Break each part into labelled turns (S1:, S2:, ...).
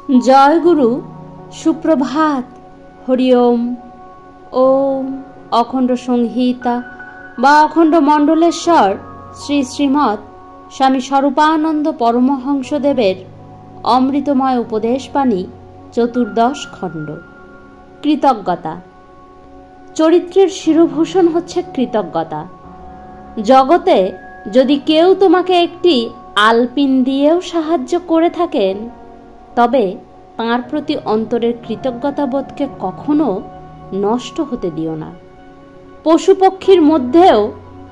S1: জয় গুরু, সুপ্রভাত, হরি ওম। ওম অখণ্ড সংহিতা বা অখণ্ড মণ্ডলেশ্বর শ্রী শ্রীমৎ স্বামী স্বরূপানন্দ পরমহংসদেবের অমৃতময় উপদেশবাণী, চতুর্দশ খণ্ড। কৃতজ্ঞতা। চরিত্রের শিরোভূষণ হচ্ছে কৃতজ্ঞতা। জগতে যদি কেউ তোমাকে একটি আলপিন দিয়েও সাহায্য করে থাকেন, তবে তাঁর প্রতি অন্তরের কৃতজ্ঞতাবোধকে কখনো নষ্ট হতে দিও না। পশু পক্ষীর মধ্যেও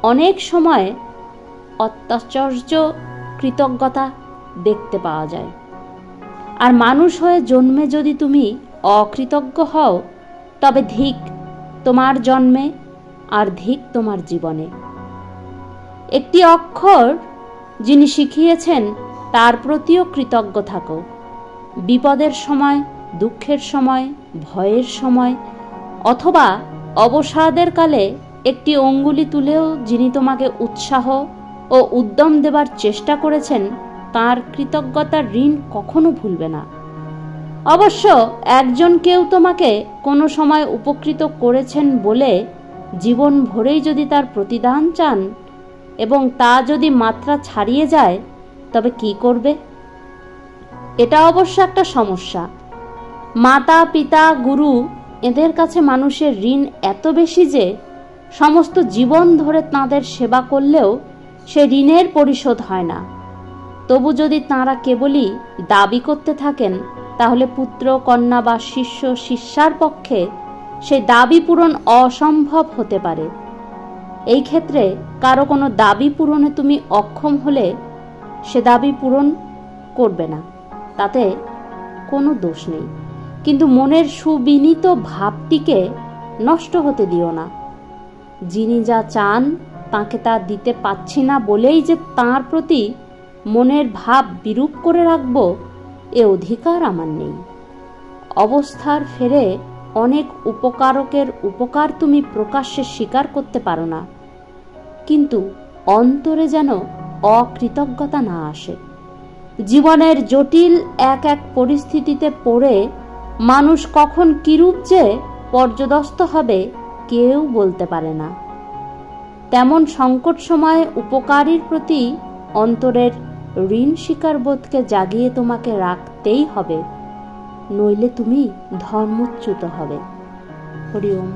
S1: অনেক সময় অত্যাশ্চর্য কৃতজ্ঞতা দেখতে পাওয়া যায়। আর মানুষ হয়ে জন্মে যদি তুমি অকৃতজ্ঞ হও, তবে ধিক তোমার জন্মে আর ধিক তোমার জীবনে। একটি অক্ষর যিনি শিখিয়েছেন তার প্রতিও কৃতজ্ঞ থাকো। বিপদের সময়, দুঃখের সময়, ভয়ের সময় অথবা অবসাদের কালে একটি অঙ্গুলি তুলেও যিনি তোমাকে উৎসাহ ও উদ্যম দেবার চেষ্টা করেছেন, তার কৃতজ্ঞতার ঋণ কখনো ভুলবে না। অবশ্য একজন কেউ তোমাকে কোনো সময় উপকৃত করেছেন বলে জীবন ভরেই যদি তার প্রতিদান চান এবং তা যদি মাত্রা ছাড়িয়ে যায়, তবে কি করবে? এটা অবশ্য একটা সমস্যা। মাতা, পিতা, গুরু এদের কাছে মানুষের ঋণ এত বেশি যে সমস্ত জীবন ধরে তাঁদের সেবা করলেও সে ঋণের পরিশোধ হয় না। তবু যদি তাঁরা কেবলই দাবি করতে থাকেন, তাহলে পুত্র, কন্যা বা শিষ্য, শিষ্যার পক্ষে সেই দাবি পূরণ অসম্ভব হতে পারে। এই ক্ষেত্রে কারো কোনো দাবি পূরণে তুমি অক্ষম হলে সে দাবি পূরণ করবে না, তাতে কোনো দোষ নেই। কিন্তু মনের সুবিনীত ভাবটিকে নষ্ট হতে দিও না। যিনি যা চান তাকে তা দিতে পাচ্ছি না বলেই যে তাঁর প্রতি মনের ভাব বিরূপ করে রাখব, এ অধিকার আমার নেই। অবস্থার ফেরে অনেক উপকারকের উপকার তুমি প্রকাশ্যে স্বীকার করতে পারো না, কিন্তু অন্তরে যেন অকৃতজ্ঞতা না আসে। জীবনের জটিল এক এক পরিস্থিতিতে পড়ে মানুষ কখন কিরূপ যে পর্যদস্ত হবে কেউ বলতে পারে না। তেমন সংকট সময়ে উপকারীর প্রতি অন্তরের ঋণ স্বীকার বোধকে জাগিয়ে তোমাকে রাখতেই হবে, নইলে তুমি ধর্মচ্যুত হবে। হরি ওম।